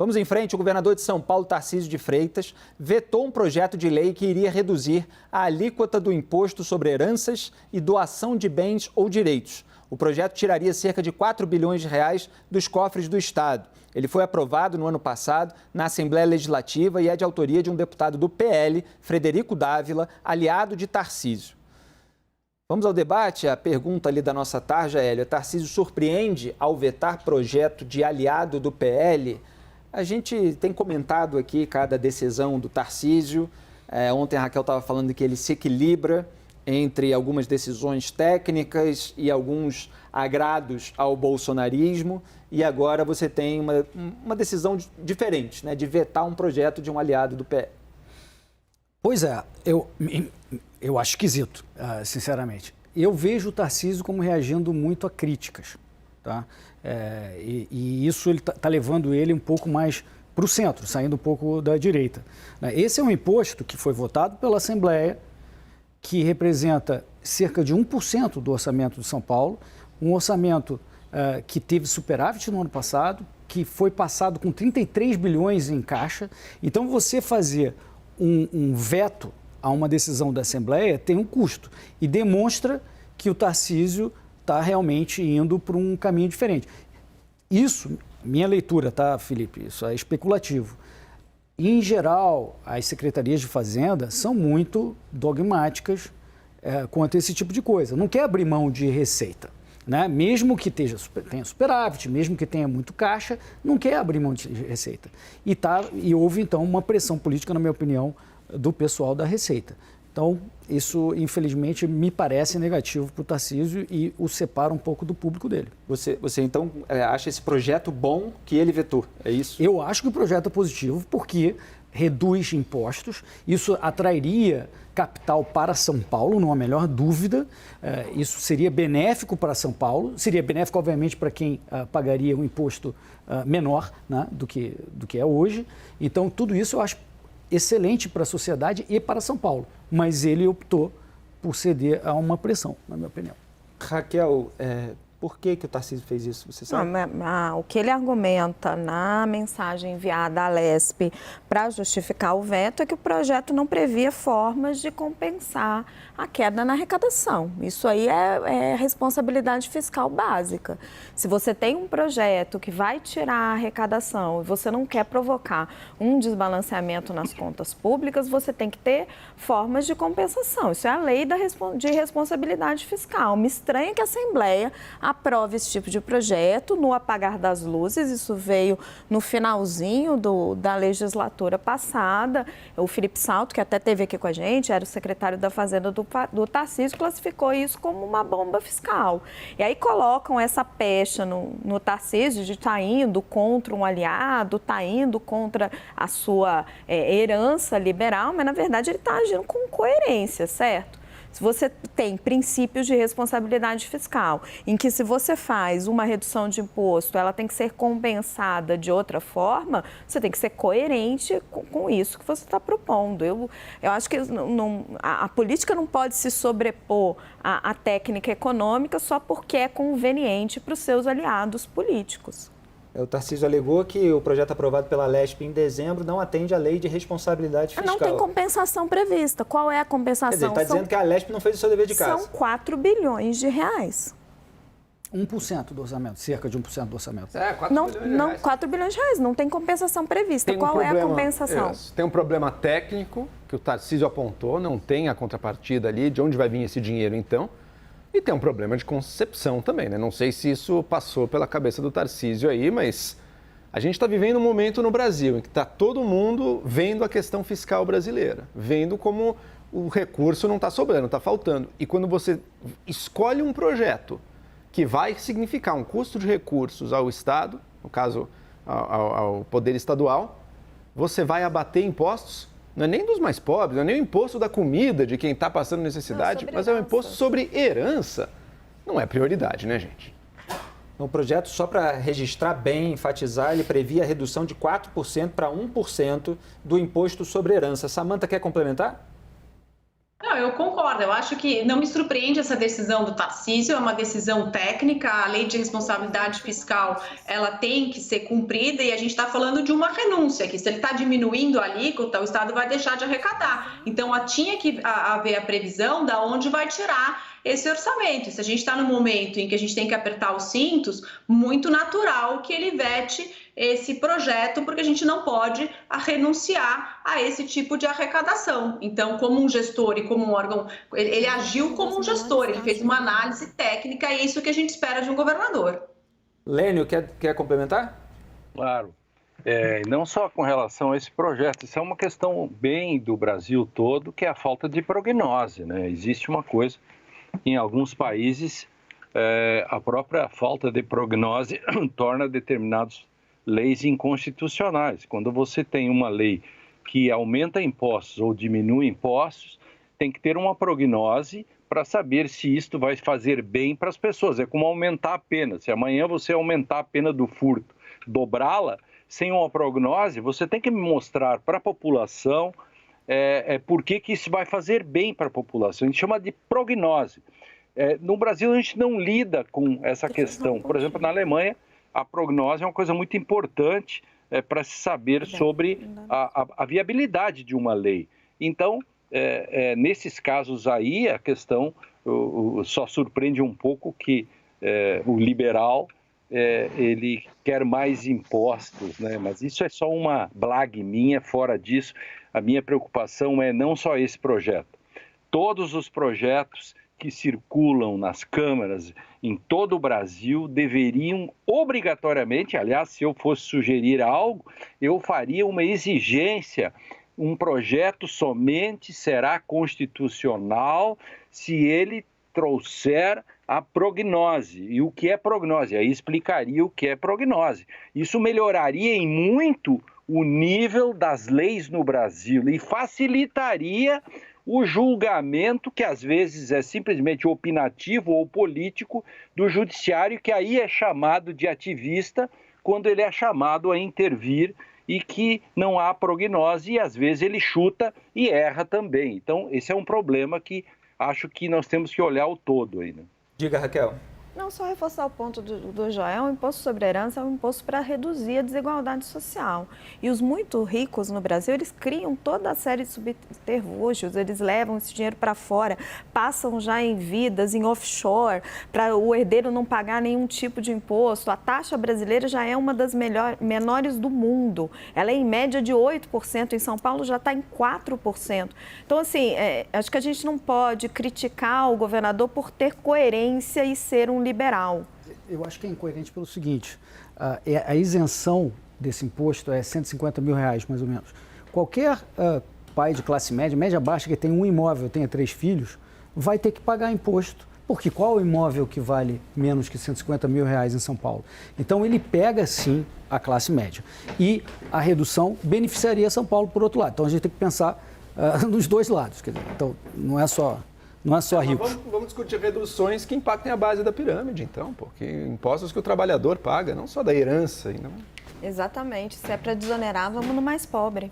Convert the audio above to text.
Vamos em frente. O governador de São Paulo, Tarcísio de Freitas, vetou um projeto de lei que iria reduzir a alíquota do imposto sobre heranças e doação de bens ou direitos. O projeto tiraria cerca de 4 bilhões de reais dos cofres do Estado. Ele foi aprovado no ano passado na Assembleia Legislativa e é de autoria de um deputado do PL, Frederico Dávila, aliado de Tarcísio. Vamos ao debate. A pergunta ali da nossa tarja, Hélio. Tarcísio surpreende ao vetar projeto de aliado do PL? A gente tem comentado aqui cada decisão do Tarcísio. Ontem a Raquel estava falando que ele se equilibra entre algumas decisões técnicas e alguns agrados ao bolsonarismo. E agora você tem uma decisão diferente, né, de vetar um projeto de um aliado do PL. Pois é, eu acho esquisito, sinceramente. Eu vejo o Tarcísio como reagindo muito a críticas, tá? E isso tá levando ele um pouco mais para o centro, saindo um pouco da direita. Esse é um imposto que foi votado pela Assembleia, que representa cerca de 1% do orçamento de São Paulo, um orçamento que teve superávit no ano passado, que foi passado com 33 bilhões em caixa. Então, você fazer um veto a uma decisão da Assembleia tem um custo e demonstra que o Tarcísio está realmente indo por um caminho diferente. Isso, minha leitura, tá, Felipe? Isso é especulativo. Em geral, as secretarias de Fazenda são muito dogmáticas quanto a esse tipo de coisa. Não quer abrir mão de receita, né? Mesmo que tenha superávit, mesmo que tenha muito caixa, não quer abrir mão de receita. E houve, então, uma pressão política, na minha opinião, do pessoal da Receita. Então, isso, infelizmente, me parece negativo para o Tarcísio e o separa um pouco do público dele. Você então, acha esse projeto bom que ele vetou, é isso? Eu acho que o projeto é positivo porque reduz impostos, isso atrairia capital para São Paulo, não há melhor dúvida. Isso seria benéfico para São Paulo, seria benéfico, obviamente, para quem pagaria um imposto menor, né, do que é hoje. Então, tudo isso eu acho excelente para a sociedade e para São Paulo, mas ele optou por ceder a uma pressão, na minha opinião. Raquel, por que o Tarcísio fez isso? Você sabe? O que ele argumenta na mensagem enviada à Lespe para justificar o veto é que o projeto não previa formas de compensar a queda na arrecadação. Isso aí é responsabilidade fiscal básica. Se você tem um projeto que vai tirar a arrecadação e você não quer provocar um desbalanceamento nas contas públicas, você tem que ter formas de compensação. Isso é a lei de responsabilidade fiscal. Me estranha que a Assembleia aprove esse tipo de projeto no apagar das luzes. Isso veio no finalzinho da legislatura passada. O Felipe Salto, que até esteve aqui com a gente, era o secretário da Fazenda do Tarcísio, classificou isso como uma bomba fiscal. E aí colocam essa pecha no Tarcísio de estar indo contra um aliado, está indo contra a sua herança liberal, mas na verdade ele está agindo com coerência, certo? Se você tem princípios de responsabilidade fiscal, em que se você faz uma redução de imposto, ela tem que ser compensada de outra forma, você tem que ser coerente com isso que você está propondo. Eu acho que a política não pode se sobrepor à técnica econômica só porque é conveniente para os seus aliados políticos. O Tarcísio alegou que o projeto aprovado pela Lespe em dezembro não atende à lei de responsabilidade fiscal. Não tem compensação prevista. Qual é a compensação? Quer dizer, está dizendo que a Lespe não fez o seu dever de casa. São 4 bilhões de reais. 1% do orçamento, cerca de 1% do orçamento. 4 bilhões de reais. 4 bilhões de reais, não tem compensação prevista. Qual é a compensação? Tem um problema técnico que o Tarcísio apontou, não tem a contrapartida ali, de onde vai vir esse dinheiro então. E tem um problema de concepção também, né? Não sei se isso passou pela cabeça do Tarcísio aí, mas a gente está vivendo um momento no Brasil em que está todo mundo vendo a questão fiscal brasileira, vendo como o recurso não está sobrando, está faltando. E quando você escolhe um projeto que vai significar um custo de recursos ao Estado, no caso ao poder estadual, você vai abater impostos. Não é nem dos mais pobres, não é nem o imposto da comida de quem está passando necessidade, mas é o imposto sobre herança. Não é prioridade, né, gente? No projeto, só para registrar bem, enfatizar, ele previa a redução de 4% para 1% do imposto sobre herança. Samanta, quer complementar? Não, eu concordo. Eu acho que não me surpreende essa decisão do Tarcísio, é uma decisão técnica. A lei de responsabilidade fiscal, ela tem que ser cumprida e a gente está falando de uma renúncia, que se ele está diminuindo a alíquota, o Estado vai deixar de arrecadar. Então, tinha que haver a previsão de onde vai tirar esse orçamento. Se a gente está no momento em que a gente tem que apertar os cintos, muito natural que ele vete esse projeto, porque a gente não pode renunciar a esse tipo de arrecadação. Então, como um gestor e como um órgão, ele agiu como um gestor, ele fez uma análise técnica e é isso que a gente espera de um governador. Lênio, quer complementar? Claro. Não só com relação a esse projeto, isso é uma questão bem do Brasil todo, que é a falta de prognose, né? Existe uma coisa, em alguns países, a própria falta de prognose torna determinadas leis inconstitucionais. Quando você tem uma lei que aumenta impostos ou diminui impostos, tem que ter uma prognose para saber se isto vai fazer bem para as pessoas. É como aumentar a pena. Se amanhã você aumentar a pena do furto, dobrá-la, sem uma prognose, você tem que mostrar para a população por que isso vai fazer bem para a população. A gente chama de prognose. No Brasil, a gente não lida com essa questão. Por exemplo, na Alemanha, a prognose é uma coisa muito importante para se saber sobre a viabilidade de uma lei. Então, nesses casos aí, a questão só surpreende um pouco que o liberal ele quer mais impostos, né? Mas isso é só uma blague minha. Fora disso, a minha preocupação é não só esse projeto. Todos os projetos que circulam nas câmaras em todo o Brasil deveriam obrigatoriamente, aliás, se eu fosse sugerir algo, eu faria uma exigência. Um projeto somente será constitucional se ele trouxer a prognose. E o que é prognose? Aí explicaria o que é prognose. Isso melhoraria em muito o nível das leis no Brasil e facilitaria o julgamento, que às vezes é simplesmente opinativo ou político, do judiciário, que aí é chamado de ativista quando ele é chamado a intervir e que não há prognose e às vezes ele chuta e erra também. Então, esse é um problema que acho que nós temos que olhar o todo aí, né? Diga, Raquel. Não, só reforçar o ponto do Joel, o imposto sobre herança é um imposto para reduzir a desigualdade social. E os muito ricos no Brasil, eles criam toda a série de subterfúgios, eles levam esse dinheiro para fora, passam já em vidas, em offshore, para o herdeiro não pagar nenhum tipo de imposto. A taxa brasileira já é uma das menores do mundo. Ela é em média de 8%, em São Paulo já está em 4%. Então, assim, acho que a gente não pode criticar o governador por ter coerência e ser um liberal. Eu acho que é incoerente pelo seguinte, a isenção desse imposto é R$150 mil, mais ou menos. Qualquer pai de classe média, média baixa, que tem um imóvel, tenha 3 filhos, vai ter que pagar imposto. Porque qual o imóvel que vale menos que R$150 mil em São Paulo? Então ele pega sim a classe média. E a redução beneficiaria São Paulo por outro lado. Então a gente tem que pensar nos dois lados. Quer dizer, então não é só ricos. Vamos discutir reduções que impactem a base da pirâmide, então, porque impostos que o trabalhador paga, não só da herança. Exatamente. Se é para desonerar, vamos no mais pobre.